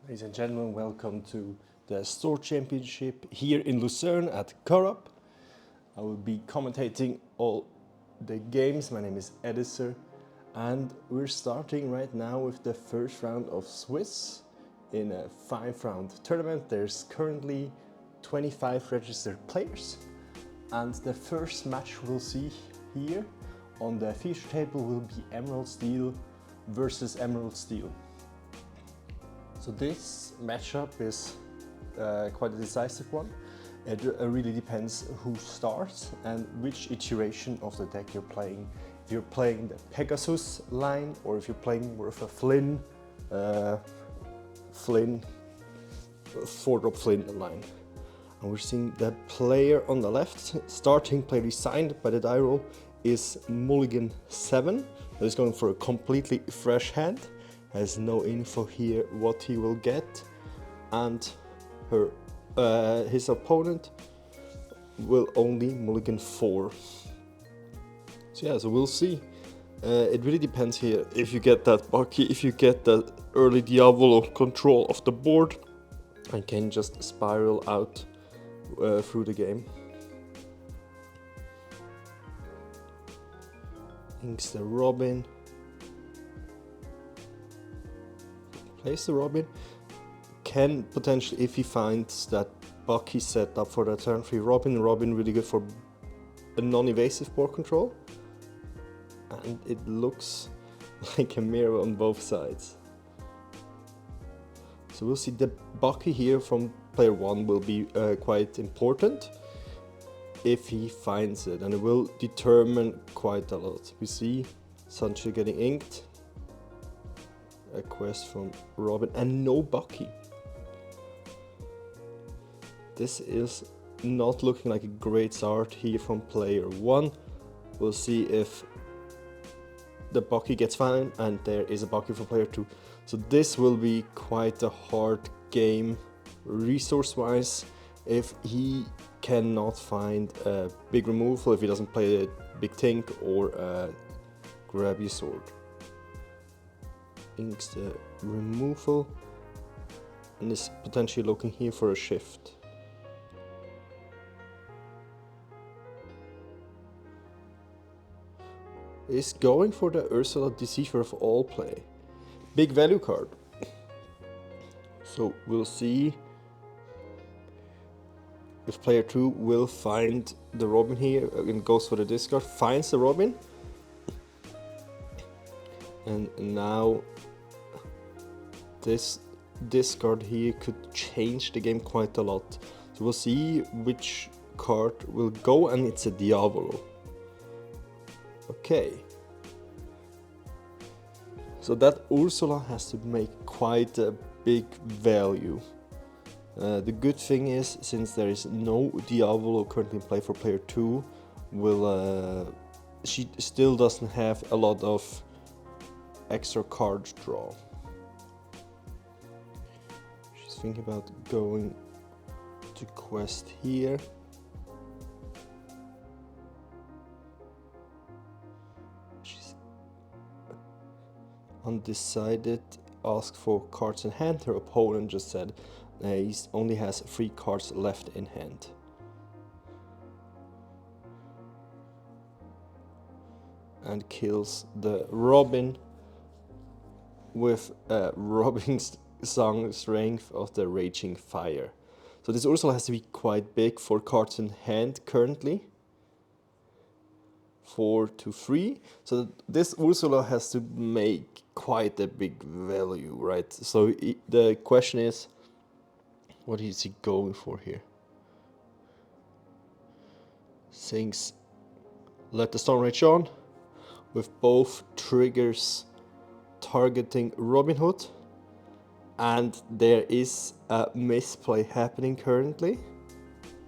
Ladies and gentlemen, welcome to the Storechampionship here in Lucerne at Corup. I will be commentating all the games. My name is Edisser, and we're starting right now with the first round of Swiss in a 5-round tournament. There's currently 25 registered players, and the first match we'll see here on the feature table will be Emerald Steel versus Emerald Steel. So this matchup is quite a decisive one. It really depends who starts and which iteration of the deck you're playing. If you're playing the Pegasus line, or if you're playing more of a Flynn 4-drop Flynn line. And we're seeing the player on the left, starting player designed by the die roll, is Mulligan 7. That is going for a completely fresh hand. Has no info here what he will get, and his opponent will only mulligan 4. So yeah, so we'll see. It really depends here if you get that Bucky, if you get that early Diavolo control of the board and can just spiral out through the game. Inks the Robin. Plays the Robin, can potentially, if he finds that Bucky set up for the turn 3 Robin really good for a non-evasive board control, and it looks like a mirror on both sides. So we'll see. The Bucky here from player 1 will be quite important if he finds it, and it will determine quite a lot. We see Sancho getting inked, a quest from Robin, and no Bucky. This is not looking like a great start here from player 1. We'll see if the Bucky gets found, and there is a Bucky for player 2. So this will be quite a hard game resource wise if he cannot find a big removal, if he doesn't play a big Tink or a grab your sword. Inks the removal and is potentially looking here for a shift. Is going for the Ursula Deceiver of all play. Big value card. So we'll see if player 2 will find the Robin here and goes for the discard, finds the Robin. And now this discard here could change the game quite a lot. So we'll see which card will go, and it's a Diavolo. Okay. So that Ursula has to make quite a big value. The good thing is, since there is no Diavolo currently in play for player 2, she still doesn't have a lot of extra card draw. She's thinking about going to quest here. She's undecided, asked for cards in hand. Her opponent just said he only has 3 cards left in hand. And kills the Robin with Robin's song strength of the Raging Fire. So this Ursula has to be quite big for cards in hand currently. 4 to 3. So this Ursula has to make quite a big value, right? So the question is, what is he going for here? Sings Let the Storm Rage On, with both triggers targeting Robin Hood, and there is a misplay happening currently.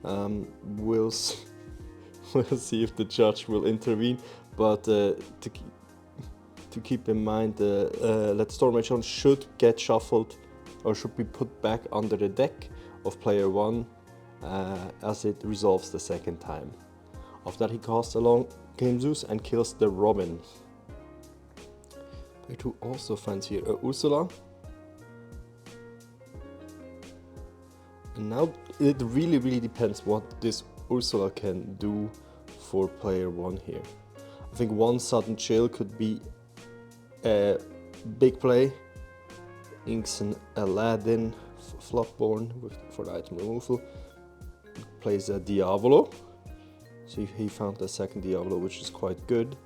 We'll see if the judge will intervene, but to keep in mind, Let the Storm Rage On should get shuffled or should be put back under the deck of player 1 as it resolves the second time. After that, he casts a long Game Zeus and kills the Robin. Player 2 also finds here a Ursula. And now it really depends what this Ursula can do for player 1 here. I think one sudden chill could be a big play. Inks an Aladdin Flopborn for the item removal. Plays a Diavolo. So he found a second Diavolo, which is quite good.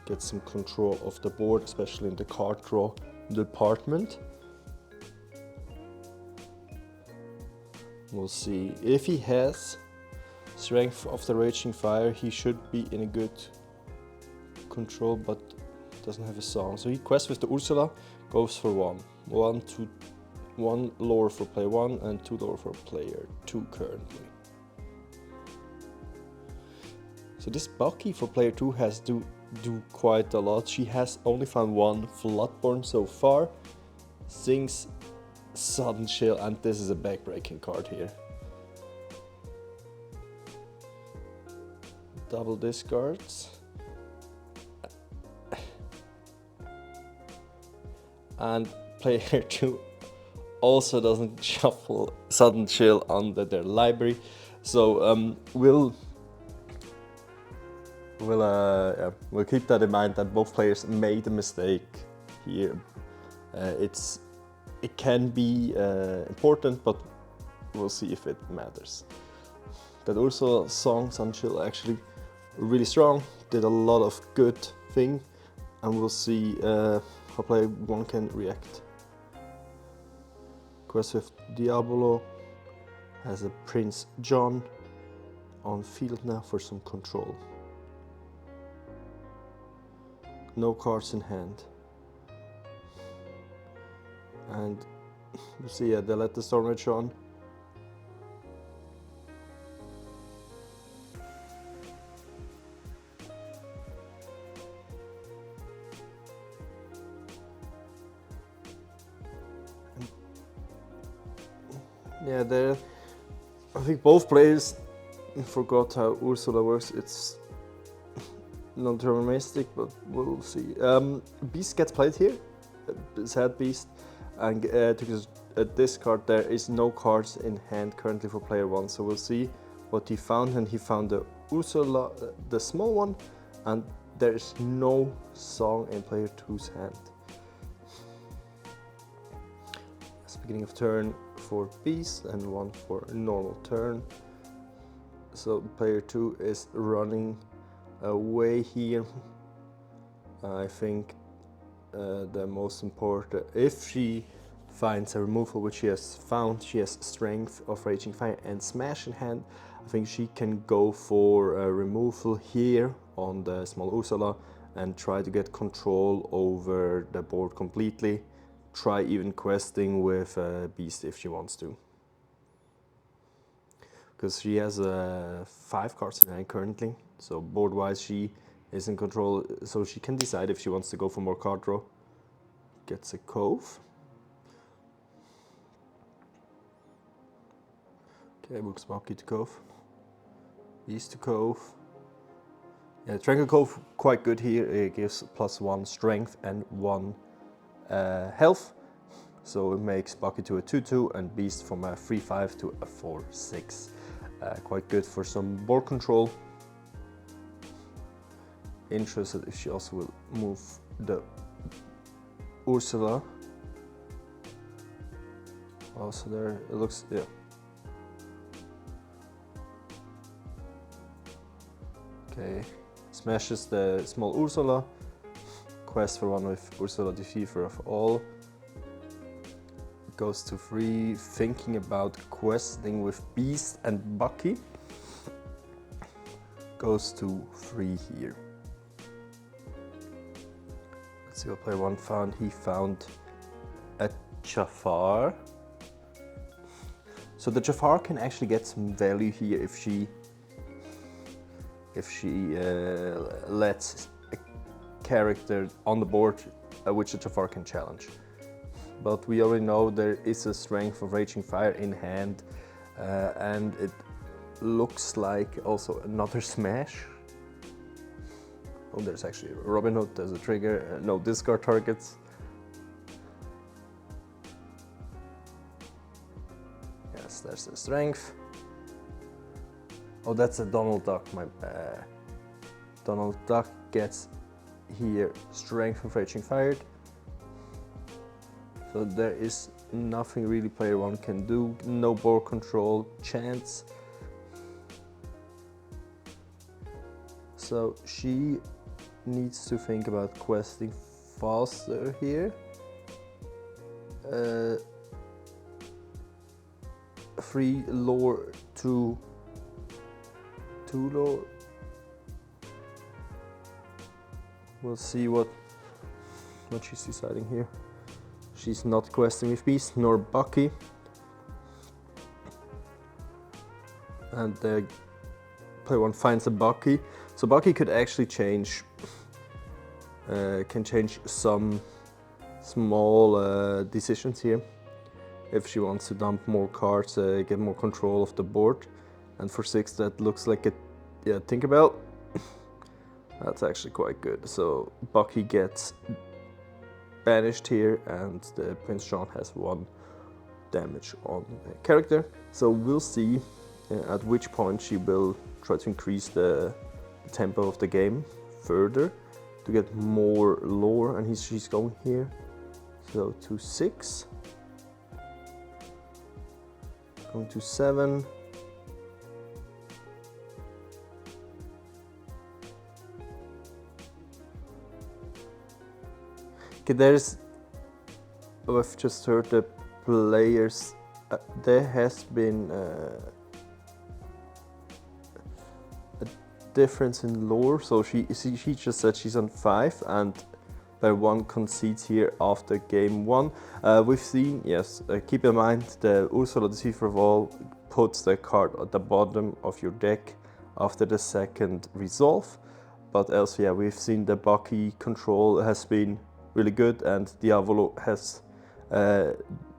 Gets some control of the board, especially in the card draw department. We'll see. If he has Strength of the Raging Fire, he should be in a good control, but doesn't have a song. So he quests with the Ursula, goes for one lore for player 1 and 2 lore for player 2 currently. So this Bucky for player 2 has to do quite a lot. She has only found one Floodborn so far. Sings Sudden Chill, and this is a backbreaking card here. Double discards. And player 2 also doesn't shuffle Sudden Chill under their library. So we'll keep that in mind, that both players made a mistake here. It can be important, but we'll see if it matters. That Ursula song, Sudden Chill, actually really strong, did a lot of good thing, and we'll see how player 1 can react. Quest with Diabolo, has a Prince John on field now for some control. No cards in hand. And you see, they let the Storm Rage on. Yeah, I think both players forgot how Ursula works. It's not deterministic, but we'll see. Beast gets played here, Sad Beast, and to a discard. There is no cards in hand currently for player 1, so we'll see what he found. And he found the Ursula, the small one, and there is no song in player 2's hand. It's beginning of turn for Beast and one for normal turn. So player 2 is running away here. I think the most important, if she finds a removal, which she has found, she has Strength of Raging Fire and Smash in hand. I think she can go for a removal here on the small Ursula and try to get control over the board completely. Try even questing with Beast if she wants to. Because she has 5 cards in hand currently, so board-wise she is in control, so she can decide if she wants to go for more card draw. Gets a Cove. Okay, books Bucky to Cove. Beast to Cove. Yeah, Tranquil Cove quite good here. It gives +1 strength and 1 health. So it makes Bucky to a 2/2 and Beast from a 3/5 to a 4/6. Quite good for some board control. Interested if she also will move the Ursula. Also there, it looks, yeah. Okay, smashes the small Ursula. Quest for one with Ursula, Deceiver of all. Goes to 3, thinking about questing with Beast and Bucky. Goes to 3 here. Let's see what player 1 found. He found a Jafar. So the Jafar can actually get some value here if she lets a character on the board which the Jafar can challenge. But we already know there is a Strength of Raging Fire in hand, and it looks like also another Smash. Oh, there's actually Robin Hood, there's a trigger, no discard targets. Yeah, Yes, there's the strength. Oh, that's a Donald Duck, my bad. Donald Duck gets here strength of raging fire. So there is nothing really player 1 can do. No board control chance. So she needs to think about questing faster here. 3 lore to 2 lore. We'll see what she's deciding here. She's not questing with Beast nor Bucky. And player 1 finds a Bucky. So Bucky could actually change, can change some small decisions here. If she wants to dump more cards, get more control of the board. And for 6 that looks like a Tinkerbell. That's actually quite good. So Bucky gets banished here and the Prince John has 1 damage on the character. So we'll see at which point she will try to increase the tempo of the game further to get more lore, and she's going here. So to 6, going to 7. Okay, I've just heard the players, there has been a difference in lore, so she just said she's on 5 and player 1 concedes here after game 1. We've seen, yes, keep in mind the Ursula Deceiver of All puts the card at the bottom of your deck after the second resolve, but else, yeah, we've seen the Bucky control has been really good, and Diavolo has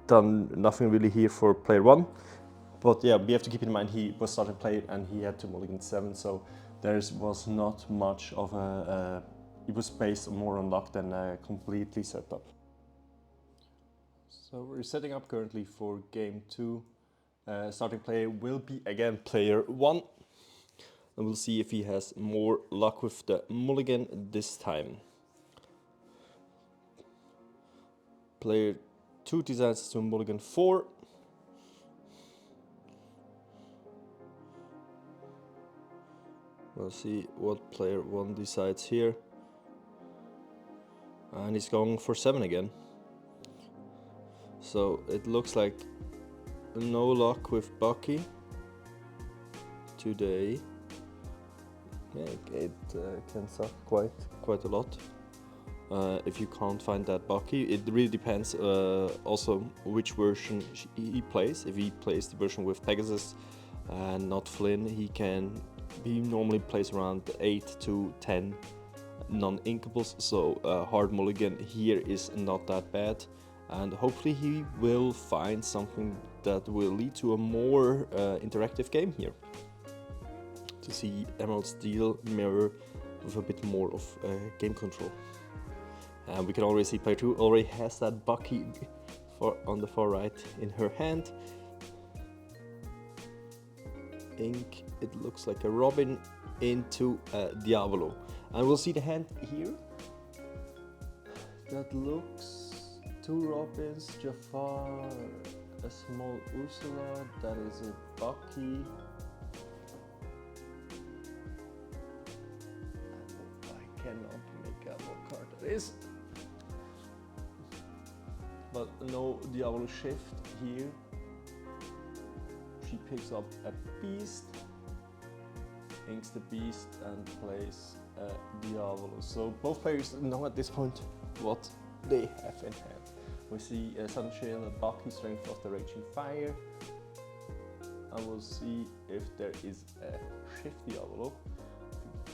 done nothing really here for player 1. But yeah, we have to keep in mind he was starting player and he had to mulligan 7, so there was not much of it was based more on luck than completely set up. So we're setting up currently for game 2. Starting player will be again player 1. And we'll see if he has more luck with the mulligan this time. Player 2 decides to mulligan 4. We'll see what player 1 decides here. And he's going for 7 again. So it looks like no luck with Bucky today. Yeah, it can suck quite a lot. If you can't find that Bucky. It really depends also which version he plays. If he plays the version with Pegasus and not Flynn, he normally plays around 8 to 10 non-inkables, so hard mulligan here is not that bad, and hopefully he will find something that will lead to a more interactive game here. To see Emerald Steel mirror with a bit more of game control. And we can already see player 2 already has that Bucky on the far right in her hand. Ink, it looks like a Robin into Diavolo. And we'll see the hand here. That looks 2 Robins, Jafar, a small Ursula, that is a Bucky. I cannot make out what card that is. But no Diavolo shift here. She picks up a Beast, inks the Beast and plays Diavolo. So both players know at this point what they have in hand. We see Sunshine, Bucky, Strength of the Raging Fire. And we'll see if there is a shift Diavolo.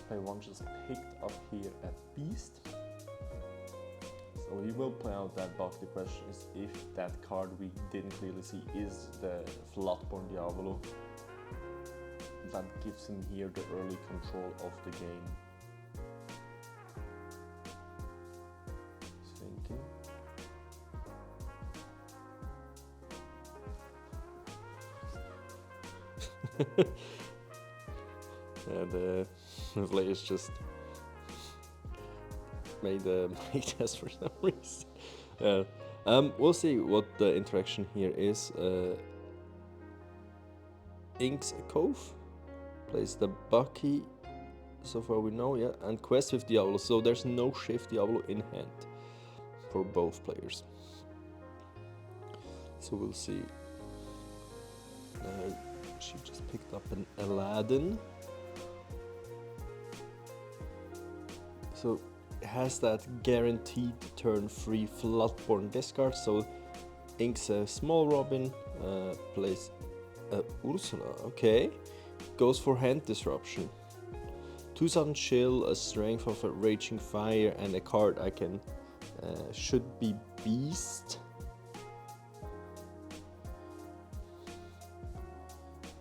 Player 1 just picked up here a Beast. So he will play out that Bucky. The question is if that card we didn't clearly see is the Floodborn Diavolo. That gives him here the early control of the game. Thinking. The players just made test for some reason. We'll see what the interaction here is. Inks a Cove plays the Bucky, so far we know, yeah, and Quest with Diablo, so there's no Shift Diablo in hand for both players. So we'll see. She just picked up an Aladdin. So it has that guaranteed turn free Floodborn discard, so inks a small Robin, plays Ursula, okay. Goes for hand disruption. 2 sudden chill, a strength of a raging fire, and a card I can should be beast.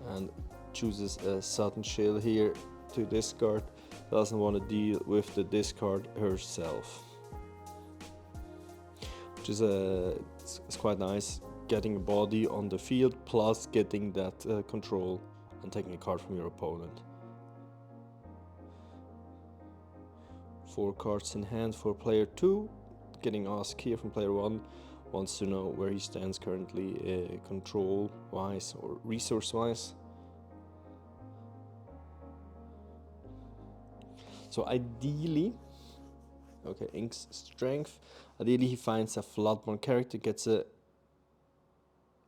And chooses a sudden chill here to discard. Doesn't want to deal with the discard herself, which is it's quite nice, getting a body on the field plus getting that control and taking a card from your opponent. 4 cards in hand for player 2, getting asked here from player 1, wants to know where he stands currently control wise or resource wise. So ideally, okay, Ink's strength. Ideally, he finds a Floodborn character, gets a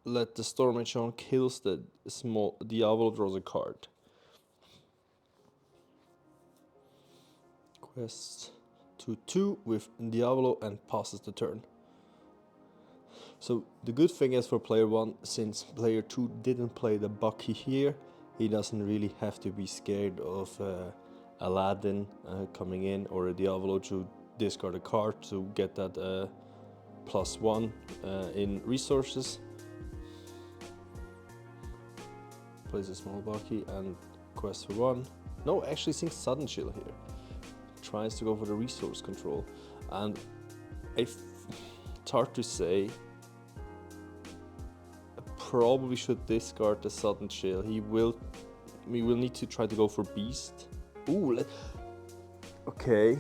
let the Storm Mage on, kills the small Diablo, draws a card. Quests 2/2 with Diablo and passes the turn. So the good thing is for player 1, since player 2 didn't play the Bucky here, he doesn't really have to be scared of Aladdin coming in or a Diablo to discard a card to get that +1 in resources. Plays a small Bucky and quest for 1. No, actually thinks sudden chill here. Tries to go for the resource control, and it's hard to say. Probably should discard the sudden chill. We will need to try to go for beast. Ooh, okay,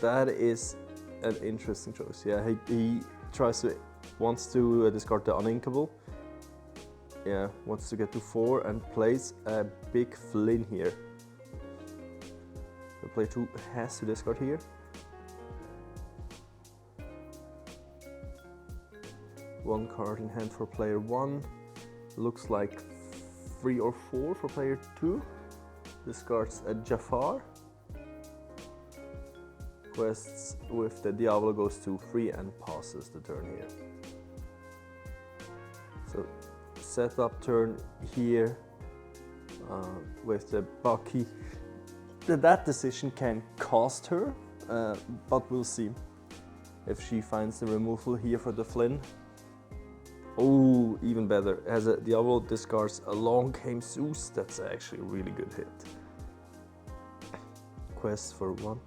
that is an interesting choice. Yeah, he wants to discard the uninkable. Yeah, wants to get to 4 and plays a big Flynn here. The player 2 has to discard here. One card in hand for player 1. Looks like 3 or 4 for player 2. Discards a Jafar. Quests with the Diablo goes to 3 and passes the turn here. So setup turn here with the Bucky. That decision can cost her, but we'll see if she finds the removal here for the Flynn. Oh, even better. As a Diablo discards Along Came Zeus, that's actually a really good hit. Quest for 1.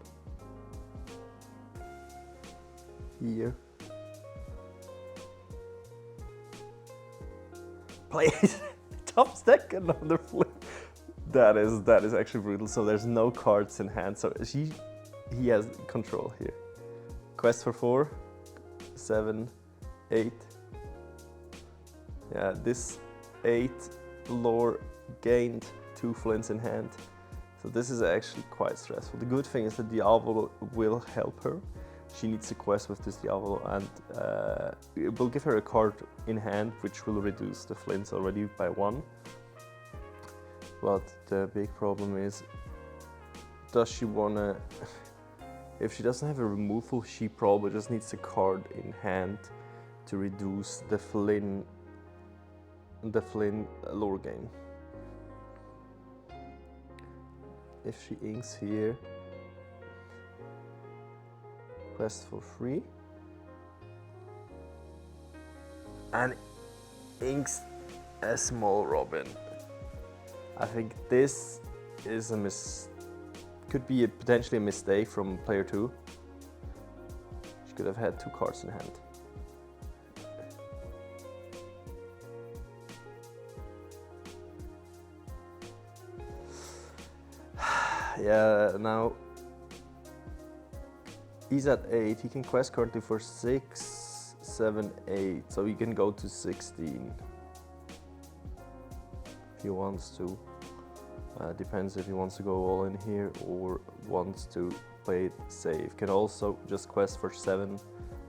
Here. Play top stack another Flip. That is actually brutal. So there's no cards in hand. So he has control here. Quest for 4, 7, 8. Yeah, this 8 lore gained 2 flints in hand. So this is actually quite stressful. The good thing is that Diablo will help her. She needs a quest with this Diablo, and it will give her a card in hand, which will reduce the flints already by 1. But the big problem is, does she wanna... If she doesn't have a removal, she probably just needs a card in hand to reduce the Flynn lore gain. If she inks here, quest for 3, and inks a small Robin. I think this is could be potentially a mistake from player 2. She could have had 2 cards in hand. Yeah, now he's at 8. He can quest currently for 6, 7, 8. So he can go to 16 if he wants to. Depends if he wants to go all in here or wants to play it safe. Can also just quest for 7,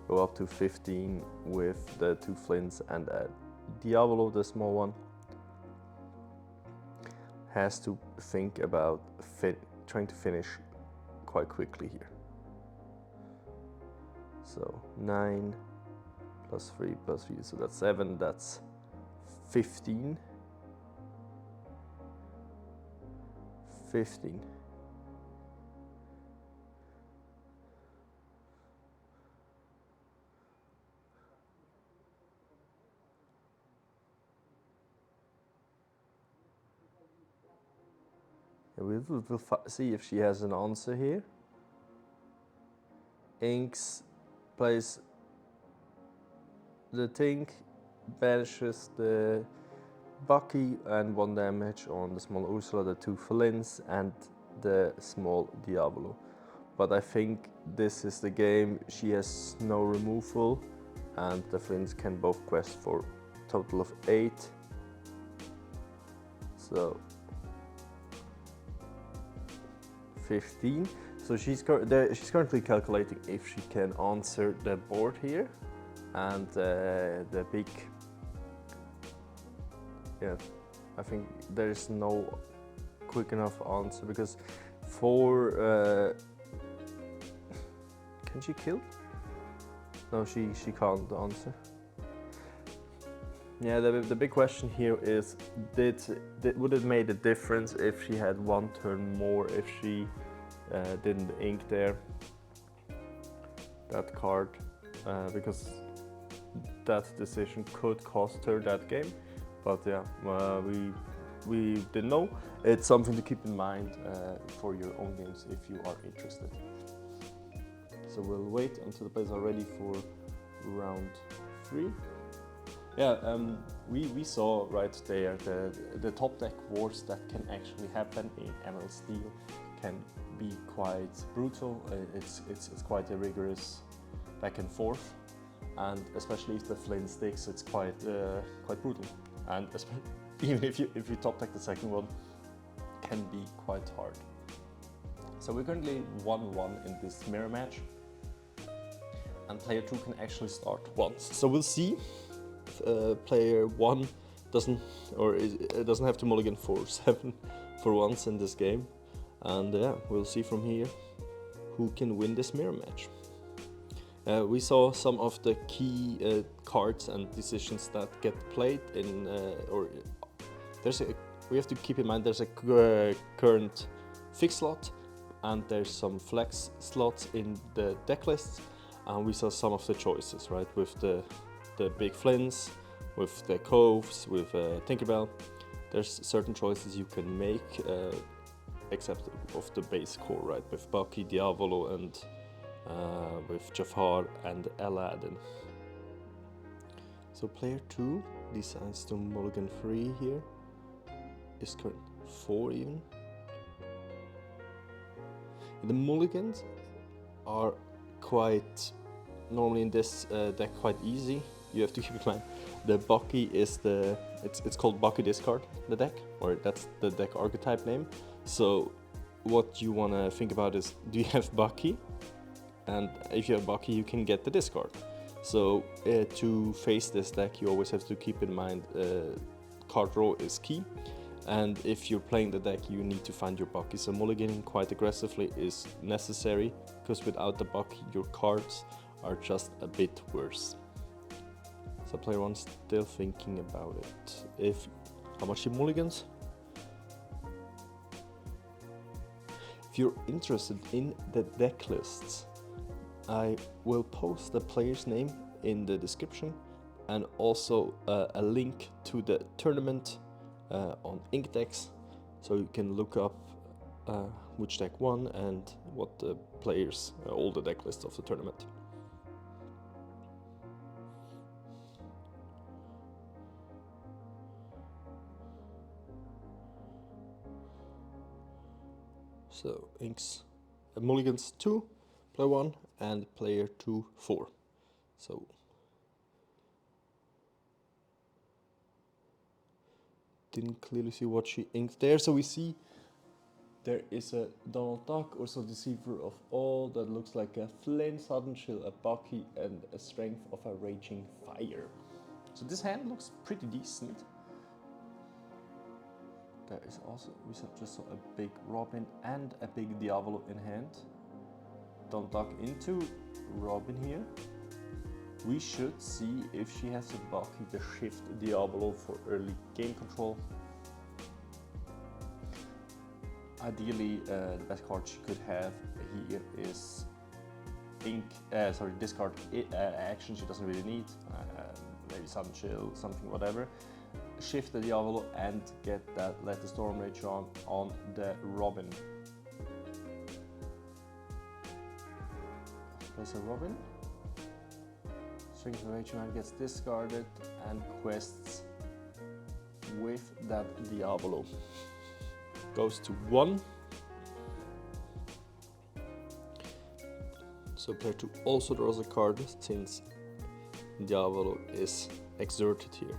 go up to 15 with the 2 flints and a Diavolo, the small one. Has to think about trying to finish quite quickly here. So 9 plus 3 plus 3, so that's 7, that's 15. 15. We'll see if she has an answer here. Inks plays the Tink, banishes the Bucky and 1 damage on the small Ursula, the 2 flints and the small Diavolo. But I think this is the game. She has no removal and the flints can both quest for a total of 8. So 15. So she's currently calculating if she can answer the board here, and the big. Yeah, I think there is no quick enough answer because for can she kill? No, she can't answer. Yeah, the big question here is would it made a difference if she had 1 turn more if she didn't ink there that card, because that decision could cost her that game. But yeah, we didn't know. It's something to keep in mind for your own games if you are interested. So we'll wait until the players are ready for round 3. Yeah, we saw right there the top deck wars that can actually happen in Emerald Steel can be quite brutal. It's quite a rigorous back and forth, and especially if the flint sticks, it's quite brutal. And even if you top deck the second one, can be quite hard. So we're currently 1-1 in this mirror match, and player 2 can actually start once. So we'll see. Player 1 doesn't have to mulligan for 7 for once in this game, and yeah, we'll see from here who can win this mirror match. We saw some of the key cards and decisions that get played in, we have to keep in mind there's a current fixed slot and there's some flex slots in the deck lists, and we saw some of the choices, right, with the big flints, with the coves, with Tinkerbell. There's certain choices you can make, except of the base core, right, with Bucky, Diavolo, and with Jafar and Aladdin. So player 2 decides to mulligan 3 here. Is current 4 even. The mulligans are quite, normally in this deck, quite easy. You have to keep in mind the Bucky is it's called Bucky discard, the deck, or that's the deck archetype name. So what you want to think about is, do you have Bucky? And if you have Bucky, you can get the discard. So to face this deck, you always have to keep in mind card draw is key. And if you're playing the deck, you need to find your Bucky. So mulliganing quite aggressively is necessary, because without the Bucky, your cards are just a bit worse. So player 1 still thinking about it. How much he mulligans? If you're interested in the deck lists, I will post the player's name in the description, and also a link to the tournament on Inkdex, so you can look up which deck won and what the players, all the deck lists of the tournament. So inks mulligans 2, player 1, and player 2 4. So didn't clearly see what she inked there. So we see there is a Donald Duck, Ursulas Deceiver of all, that looks like a Flynn, Sudden Chill, a Bucky, and a Strength of a Raging Fire. So this hand looks pretty decent. There is also, we just saw a big Robin and a big Diavolo in hand. Donald Duck into Robin here. We should see if she has a Bucky to shift Diavolo for early game control. Ideally, the best card she could have here is discard action she doesn't really need, maybe Sudden Chill, something, whatever. Shift the Diavolo and let the Storm Rage on the Robin. Place a Robin. Strength of Rage Man gets discarded and quests with that Diavolo. Goes to 1. So player 2 also draws a card since Diavolo is exerted here.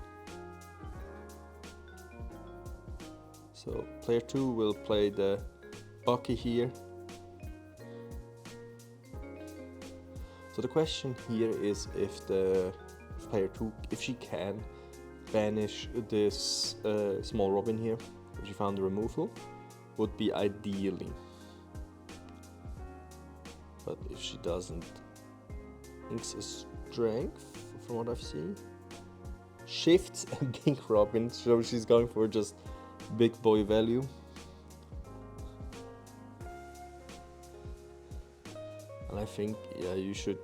So player 2 will play the Bucky here. So the question here is if player 2, if she can banish this small Robin here, if she found the removal, would be ideally. But if she doesn't, inks a Strength from what I've seen. Shifts a big Robin, so she's going for just big boy value. And I think, yeah, you should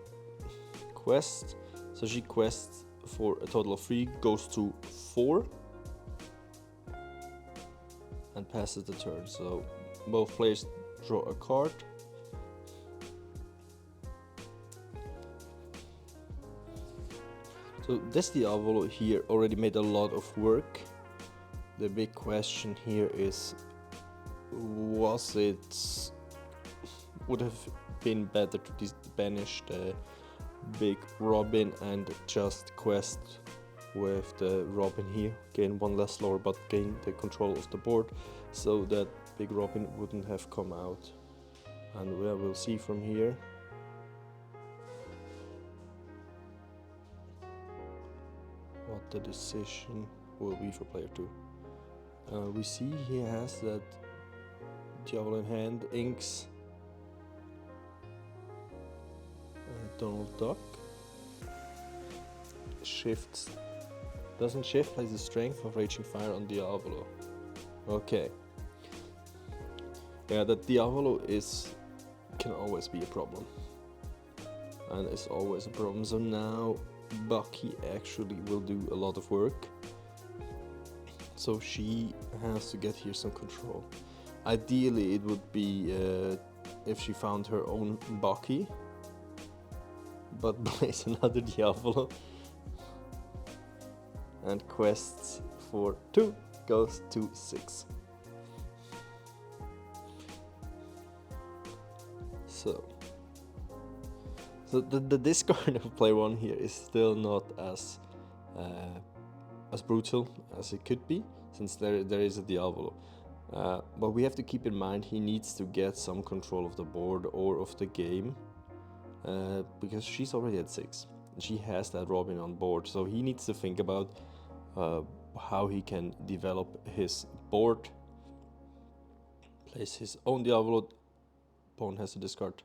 quest. So she quests for a total of 3, goes to 4, and passes the turn. So both players draw a card. So this Diavolo here already made a lot of work. The big question here is, would have been better to banish the big Robin and just quest with the Robin here, gain 1 less lore but gain the control of the board, so that big Robin wouldn't have come out. And we'll see from here. What the decision will be for player 2. We see he has that Diavolo in hand, inks Donald Duck, shifts, doesn't shift, plays the Strength of Raging Fire on Diavolo. Okay. Yeah, that Diavolo can always be a problem. And it's always a problem. So now Bucky actually will do a lot of work. So she has to get here some control. Ideally it would be if she found her own Bucky, but plays another Diavolo and quests for 2, goes to 6. So the discard of player 1 here is still not as brutal as it could be, since there is a Diavolo. But we have to keep in mind he needs to get some control of the board or of the game, because she's already at 6. She has that Robin on board, so he needs to think about how he can develop his board. Place his own Diavolo. Opponent has to discard.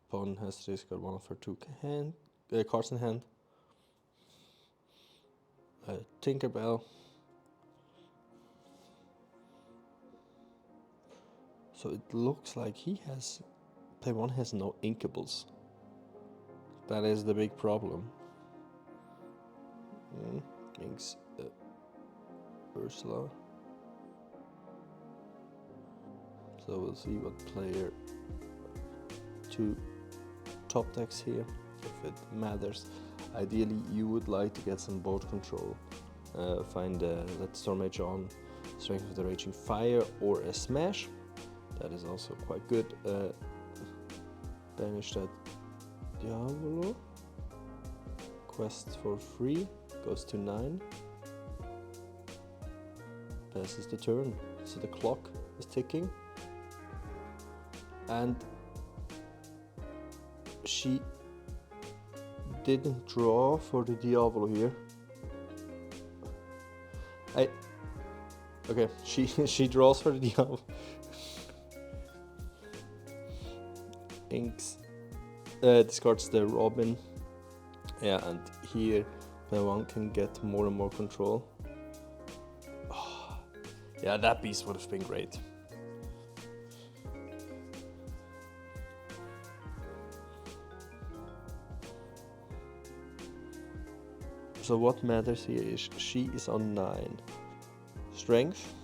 Opponent has to discard 1 of her 2 cards in hand. Tinkerbell. So it looks like player 1 has no inkables. That is the big problem. Inks Ursula. So we'll see what player 2 top decks here, if it matters. Ideally you would like to get some board control. Find let Storm Mage on, Strength of the Raging Fire or a Smash. That is also quite good. Banish that Diavolo. Quest for 3 goes to 9. Passes the turn, so the clock is ticking. And she didn't draw for the Diavolo here. Okay, she draws for the Diavolo. Inks discards the Robin. Yeah, and here the one can get more and more control. Oh, yeah, that piece would have been great. So what matters here is she is on 9 strength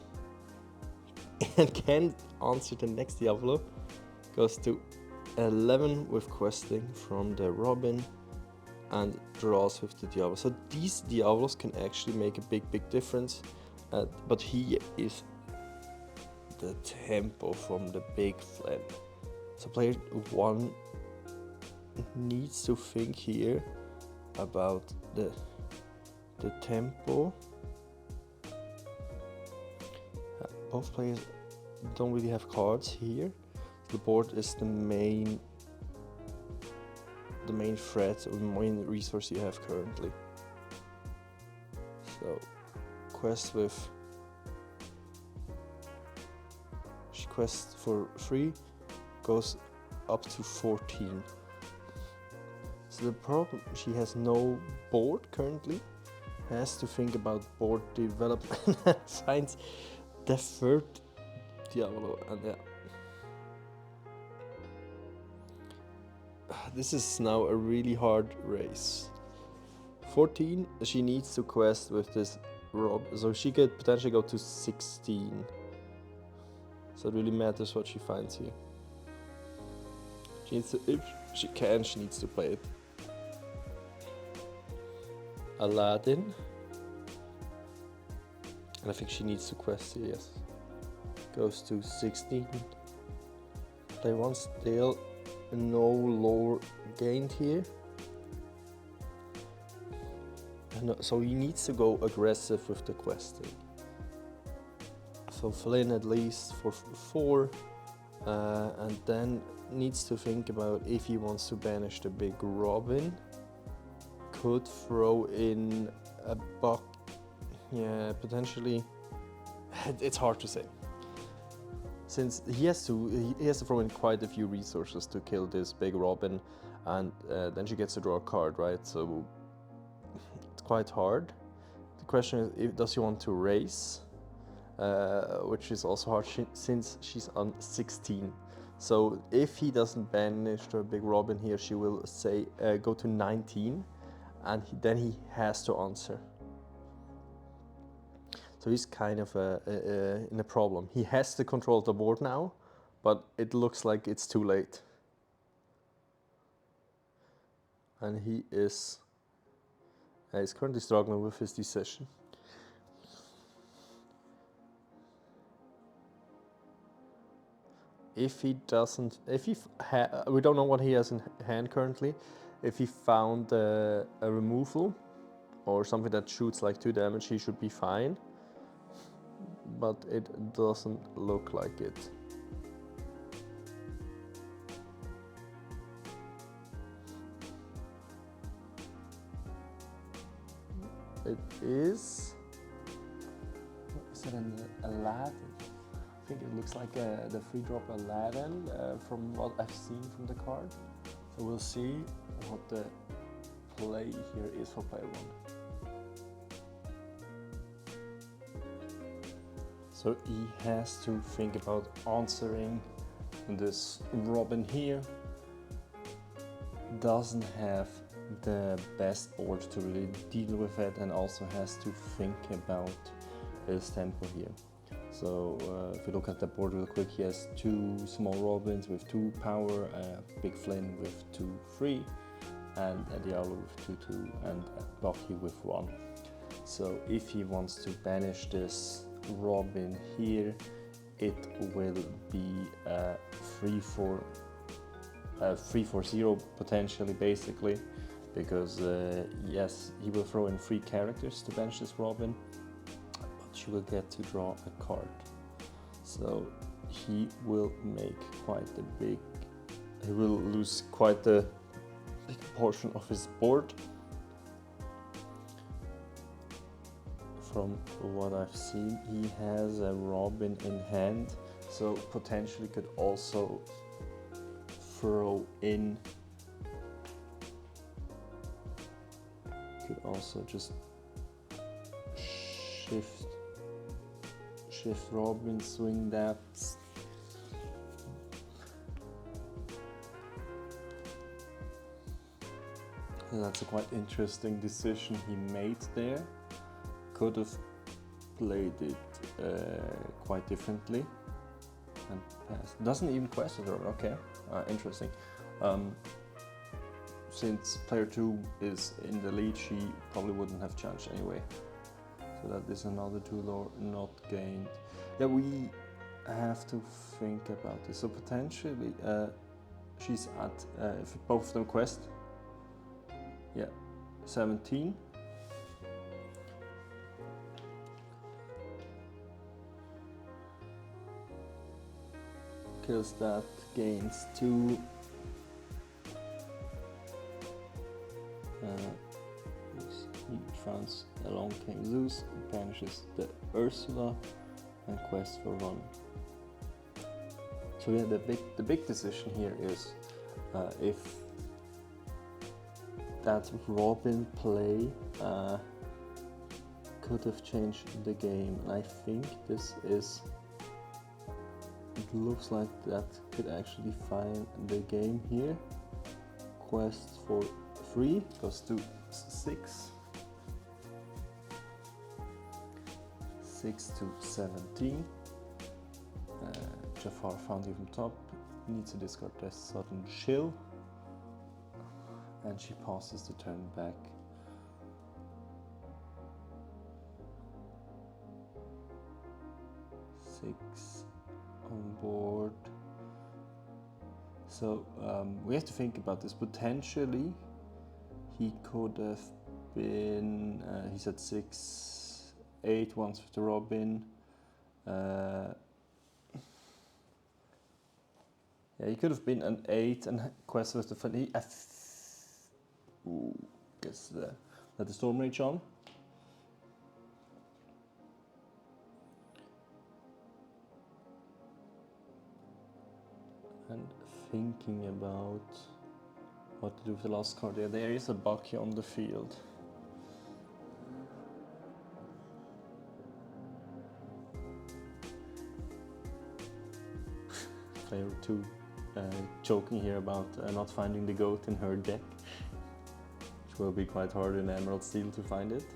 and can answer the next Diavolo. Goes to 11 with questing from the Robin and draws with the Diavolo. So these Diavolos can actually make a big difference. But he is the tempo from the big Flynn. So player 1 needs to think here about the tempo. Both players don't really have cards here. The board is the main threat or the main resource you have currently. So quest with she quests for 3, goes up to 14. So the problem, she has no board currently. Has to think about board development and finds the third Diavolo, and yeah. This is now a really hard race. 14, she needs to quest with this Rob, so she could potentially go to 16. So it really matters what she finds here. She needs to, if she can, she needs to play it. Aladdin. And I think she needs to quest here, yes. Goes to 16. Play 1 still, no lore gained here. And so he needs to go aggressive with the questing. So Flynn at least for 4. And then needs to think about if he wants to banish the big Robin. Could throw in a buck. Yeah, potentially. It's hard to say. Since he has to throw in quite a few resources to kill this big Robin, and then she gets to draw a card, right? So it's quite hard. The question is, does he want to race? Which is also hard since she's on 16. So if he doesn't banish the big Robin here, she will say go to 19, and then he has to answer. So he's kind of in a problem. He has to control the board now, but it looks like it's too late. And he's currently struggling with his decision. If he doesn't, we don't know what he has in hand currently. If he found a removal or something that shoots like 2 damage, he should be fine. But it doesn't look like it. It is it an Aladdin? I think it looks like the 3-drop Aladdin from what I've seen from the card. So we'll see what the play here is for player 1. So he has to think about answering this Robin here. Doesn't have the best board to really deal with it, and also has to think about his tempo here. So if you look at the board real quick, he has 2 small Robins with 2 power, Big Flynn with 2/3, and a Diablo with 2/2, and a Bucky with 1. So if he wants to banish this Robin here, it will be 3-4-0 potentially, basically, because yes, he will throw in 3 characters to bench this Robin, but she will get to draw a card. So he will make quite a big, he will lose quite a big portion of his board. From what I've seen, he has a Robin in hand, so potentially could also throw in, could also just shift Robin, swing that. That's a quite interesting decision he made there. Could have played it quite differently and passed. Doesn't even question her. Okay, interesting. Since player 2 is in the lead, she probably wouldn't have challenged anyway. So that is another 2 lore not gained. Yeah, we have to think about this. So potentially she's at, if both of them quest, yeah, 17. Kills that, gains 2. He finds along came Zeus, banishes the Ursula, and quests for 1. So yeah, the big decision here is if that Robin play could have changed the game. And I think this is, it looks like that could actually find the game here. Quest for 3 goes to 6. 6 to 17. Jafar found you from top. Needs to discard a sudden chill. And she passes the turn back. Six on board. So we have to think about this. Potentially, he could have been. He's at 6, 8 once with the Robin. Yeah, he could have been an 8 and quest with the funny. Guess that the Storm Rage on. And thinking about what to do with the last card. Yeah, there is a Bucky on the field. Player 2 joking here about not finding the goat in her deck, which will be quite hard in Emerald Steel to find it.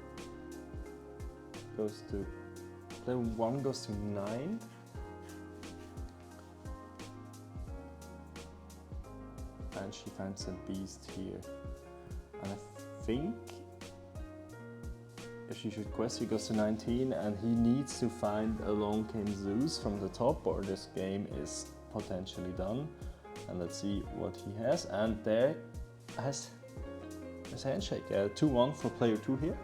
Goes to player 1 goes to 9. And she finds a beast here. And I think if she should quest, he goes to 19, and he needs to find Along Came Zeus from the top, or this game is potentially done. And let's see what he has. And there has a handshake. 2-1 for player 2 here.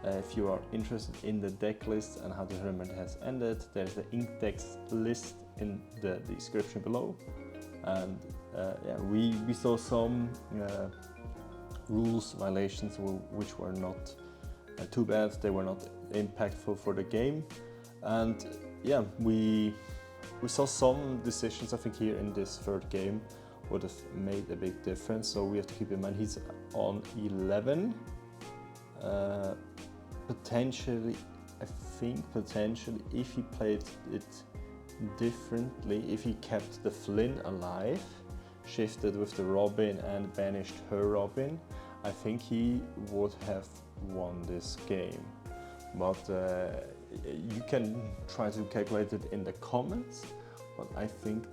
If you are interested in the deck list and how the tournament has ended, there's the Inkdex list in the description below. And yeah, we saw some rules violations which were not too bad. They were not impactful for the game. And yeah, we saw some decisions, I think, here in this third game would have made a big difference. So we have to keep in mind he's on 11. Potentially, I think potentially if he played it differently, if he kept the Flynn alive, shifted with the Robin and banished her Robin, I think he would have won this game. But you can try to calculate it in the comments, but I think,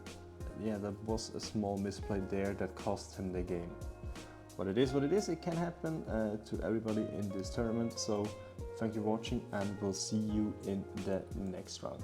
yeah, that was a small misplay there that cost him the game. But it is what it is. It can happen to everybody in this tournament. So thank you for watching, and we'll see you in the next round.